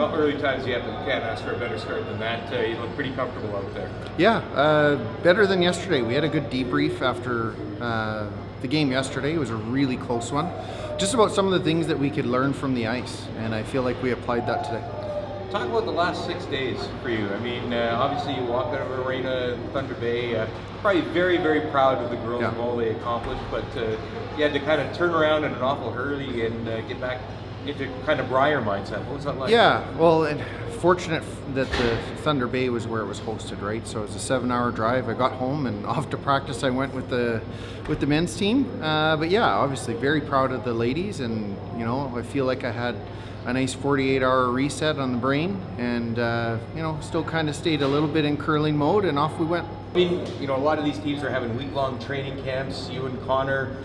Well, early times, you can't ask for a better start than that. You look pretty comfortable out there. Yeah, better than yesterday. We had a good debrief after the game yesterday. It was a really close one. Just about some of the things that we could learn from the ice, and I feel like we applied that today. Talk about the last 6 days for you. I mean, obviously you walk out of Arena, Thunder Bay, probably very, very proud of the girls of all they accomplished, but you had to kind of turn around in an awful hurry and get back into kind of Brier mindset. What was that like? Yeah, well, and fortunate that the Thunder Bay was where it was hosted, right? So it was a 7-hour drive. I got home and off to practice I went with the men's team. But yeah, obviously very proud of the ladies, and I feel like I had a nice 48-hour reset on the brain, and still kind of stayed a little bit in curling mode, and off we went. I mean, a lot of these teams are having week-long training camps. You and Connor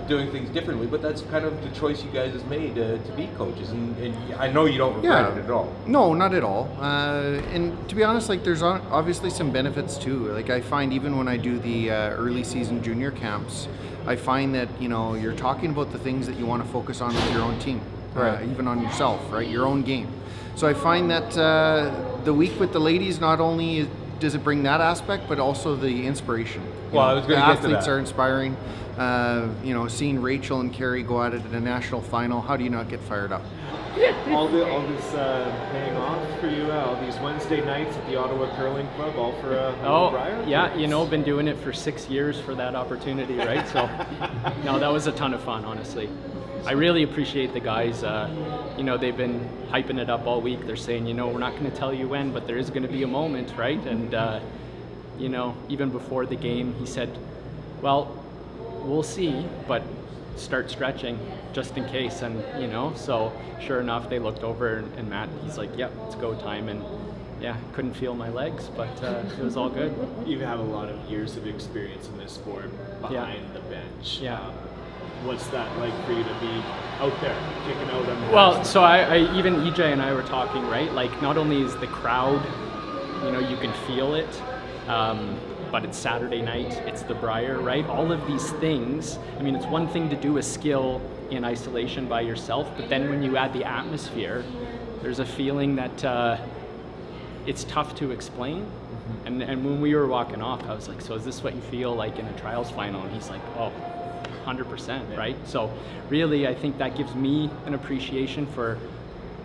doing things differently, but that's kind of the choice you guys have made to be coaches, and I know you don't regret it at all. No, not at all. And to be honest, like, there's obviously some benefits too. Like, I find even when I do the early season junior camps, I find that you're talking about the things that you want to focus on with your own team, even on yourself, right? Your own game. So I find that the week with the ladies, not only does it bring that aspect, but also the inspiration. I was going to get to that. The athletes are inspiring. Seeing Rachel and Carrie go at it in a national final, how do you not get fired up? all this paying off for you, all these Wednesday nights at the Ottawa Curling Club, all for Brier? Yeah, been doing it for 6 years for that opportunity, right? So, no, that was a ton of fun, honestly. I really appreciate the guys. They've been hyping it up all week. They're saying, we're not going to tell you when, but there is going to be a moment, right? And, even before the game, he said, well, we'll see, but start stretching just in case. And, so sure enough, they looked over and Matt, he's like, yep, it's go time. And yeah, couldn't feel my legs, but it was all good. You have a lot of years of experience in this sport behind the bench. Yeah. What's that like for you to be out there, kicking out on the Well, so I even EJ and I were talking, right? Like, not only is the crowd, you can feel it, but it's Saturday night, it's the Brier, right? All of these things, it's one thing to do a skill in isolation by yourself, but then when you add the atmosphere, there's a feeling that it's tough to explain. Mm-hmm. And when we were walking off, I was like, so is this what you feel like in a trials final? And he's like, oh, 100%, right? So really, I think that gives me an appreciation for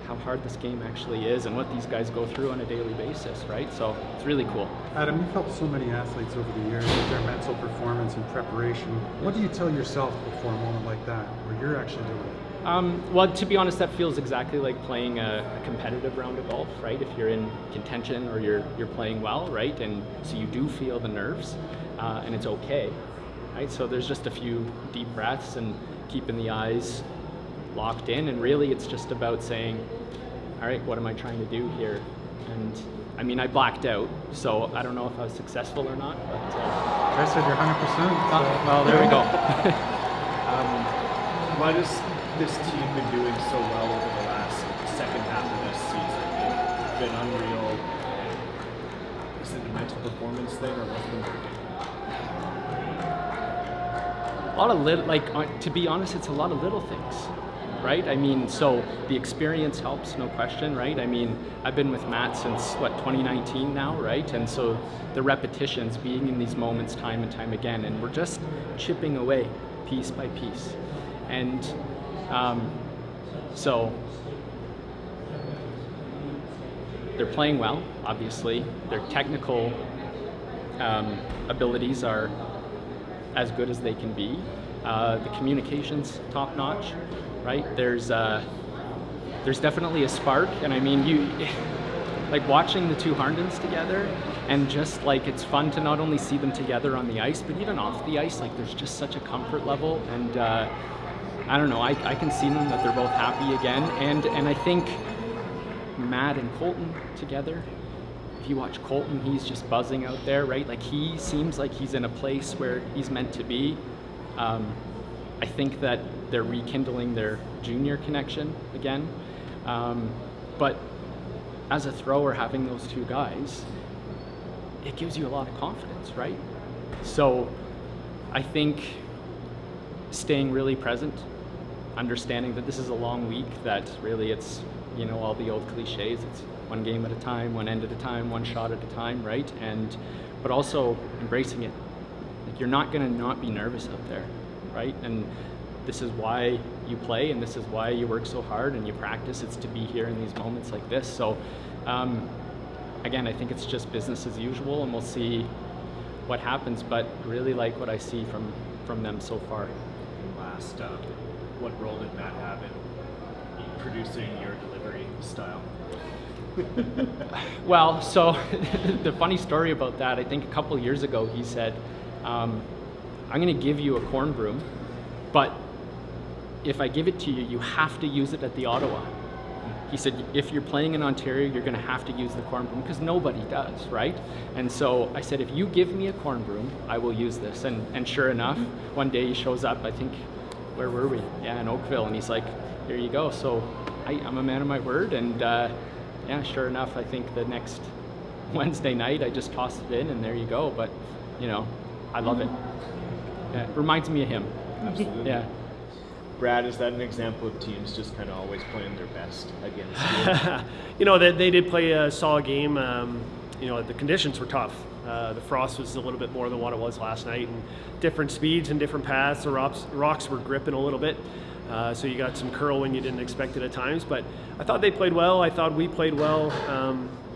how hard this game actually is and what these guys go through on a daily basis, right? So it's really cool. Adam, you've helped so many athletes over the years with their mental performance and preparation. What do you tell yourself before a moment like that, where you're actually doing it? Well, to be honest, that feels exactly like playing a competitive round of golf, right? If you're in contention or you're playing well, right? And so you do feel the nerves, and it's okay, right? So there's just a few deep breaths and keeping the eyes locked in, and really it's just about saying, all right, what am I trying to do here? And I blacked out, so I don't know if I was successful or not, but I said you're 100%. well, there we go. Why does this team been doing so well over the last second half of this season? It's been unreal. Is it a mental performance thing, or what's been working? A lot of to be honest, it's a lot of little things, right? So the experience helps, no question, right? I've been with Matt since 2019 now, right? And so the repetitions, being in these moments time and time again, and we're just chipping away piece by piece. And so they're playing well, obviously. Their technical abilities are as good as they can be. The communication's top notch, right? There's definitely a spark, and you like watching the two Harndens together, and just like it's fun to not only see them together on the ice, but even off the ice. Like, there's just such a comfort level, and I don't know. I can see them that they're both happy again, and I think Matt and Colton together. If you watch Colton, he's just buzzing out there, right? Like, he seems like he's in a place where he's meant to be. I think that they're rekindling their junior connection again. But as a thrower, having those two guys, it gives you a lot of confidence, right? So I think staying really present, understanding that this is a long week, that really it's, you know, all the old cliches. It's one game at a time, one end at a time, one shot at a time, right? But also embracing it. Like, you're not going to not be nervous out there, right? And this is why you play, and this is why you work so hard and you practice. It's to be here in these moments like this. So again, I think it's just business as usual, and we'll see what happens, but really like what I see from them so far. Last, what role did Matt have in producing your delivery style? Well, so the funny story about that, I think a couple years ago he said, I'm going to give you a corn broom, but if I give it to you, you have to use it at the Ottawa. He said, if you're playing in Ontario, you're going to have to use the corn broom, because nobody does, right? And so I said, if you give me a corn broom, I will use this. And sure enough, one day he shows up, I think, where were we? Yeah, in Oakville. And he's like, here you go. So I'm a man of my word. And yeah, sure enough, I think the next Wednesday night, I just tossed it in, and there you go. But, you know, I love it. Yeah, it reminds me of him. Absolutely. Yeah. Brad, is that an example of teams just kind of always playing their best against you? You know, they did play a solid game. You know, the conditions were tough. The frost was a little bit more than what it was last night, and different speeds and different paths. The rocks were gripping a little bit, so you got some curl when you didn't expect it at times. But I thought they played well. I thought we played well.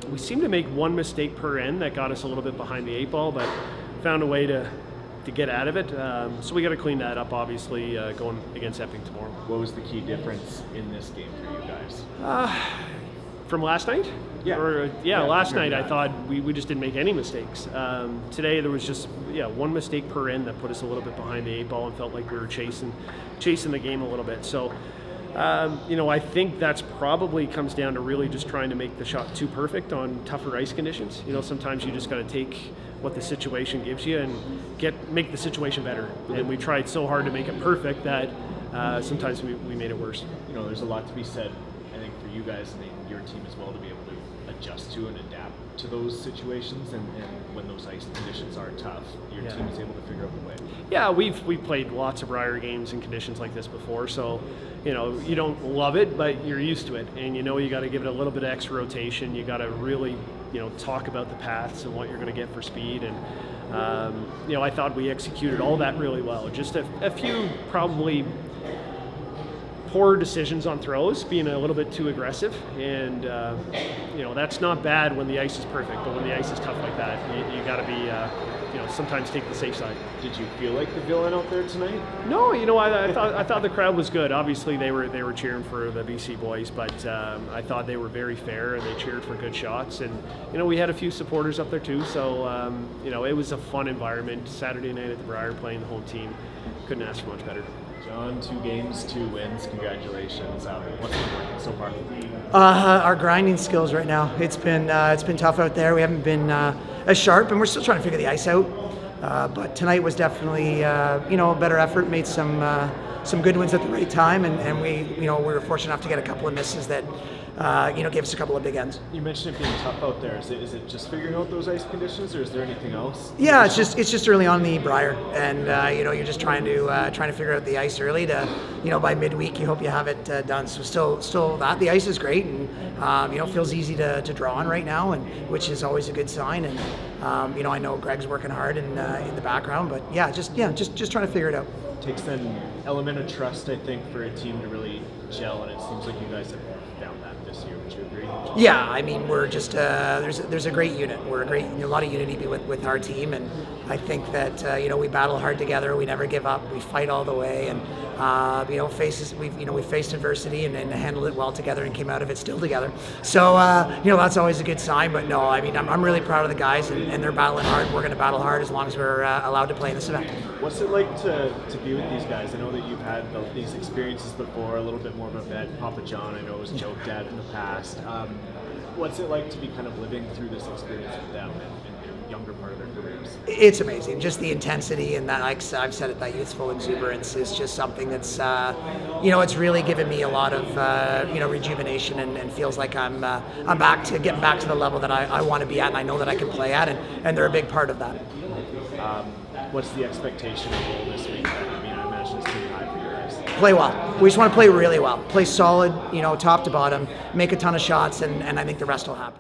We seemed to make one mistake per end that got us a little bit behind the 8 ball, but found a way to get out of it. So we got to clean that up, obviously, going against Epping tomorrow. What was the key difference in this game for you guys? From last night? Yeah. Last night I thought we just didn't make any mistakes. Today there was just one mistake per end that put us a little bit behind the 8 ball and felt like we were chasing the game a little bit. So you know, I think that's probably comes down to really just trying to make the shot too perfect on tougher ice conditions. You know, sometimes you just got to take what the situation gives you and make the situation better. And we tried so hard to make it perfect that sometimes we made it worse. You know, there's a lot to be said, I think, for you guys and your team as well to be able to adjust to and adapt to those situations, and when those ice conditions are tough, your team is able to figure out the way. Yeah, we've played lots of Brier games in conditions like this before, so you know, you don't love it, but you're used to it, and you know you got to give it a little bit of extra rotation. You got to really, you know, talk about the paths and what you're going to get for speed, and you know, I thought we executed all that really well. Just a few probably poor decisions on throws, being a little bit too aggressive, and you know, that's not bad when the ice is perfect, but when the ice is tough like that, you got to be you know, sometimes take the safe side. Did you feel like the villain out there tonight? No, you know, I thought the crowd was good. Obviously, they were cheering for the BC boys, but I thought they were very fair and they cheered for good shots. And you know, we had a few supporters up there too, so you know, it was a fun environment. Saturday night at the Brier, playing the home team, couldn't ask for much better. John, 2 games, 2 wins. Congratulations. What's been working so far? Our grinding skills right now. It's been tough out there. We haven't been as sharp, and we're still trying to figure the ice out. But tonight was definitely you know, a better effort. Made some good ones at the right time, and we were fortunate enough to get a couple of misses that you know, gave us a couple of big ends. You mentioned it being tough out there. Is it just figuring out those ice conditions, or is there anything else? Yeah, it's just early on the Brier, and you know, you're just trying to figure out the ice early to, you know, by midweek you hope you have it done. So still that the ice is great, and you know, feels easy to draw on right now, and which is always a good sign. And you know, I know Greg's working hard in the background, but just trying to figure it out. Takes an element of trust, I think, for a team to really gel, and it seems like you guys have found that this year. Would you agree? Yeah, I mean, we're just there's a great unit. We're a lot of unity with our team, and I think that you know, we battle hard together. We never give up. We fight all the way, and you know, we've faced adversity and handled it well together and came out of it still together. So you know, that's always a good sign. But no, I mean, I'm really proud of the guys, and they're battling hard. We're going to battle hard as long as we're allowed to play in this event. What's it like to be with these guys? I know that you've had these experiences before, a little bit more of a vet. Papa John, I know, was joked at in the past. What's it like to be kind of living through this experience with them in the younger part of their careers? It's amazing, just the intensity, and that, like I've said it, that youthful exuberance is just something that's you know, it's really given me a lot of you know, rejuvenation, and feels like I'm getting back to the level that I want to be at, and I know that I can play at, and they're a big part of that. What's the expectation of goal this week? I mean, I imagine it's pretty high for you guys. play well. We just want to play really well, play solid, top to bottom, make a ton of shots, and I think the rest will happen.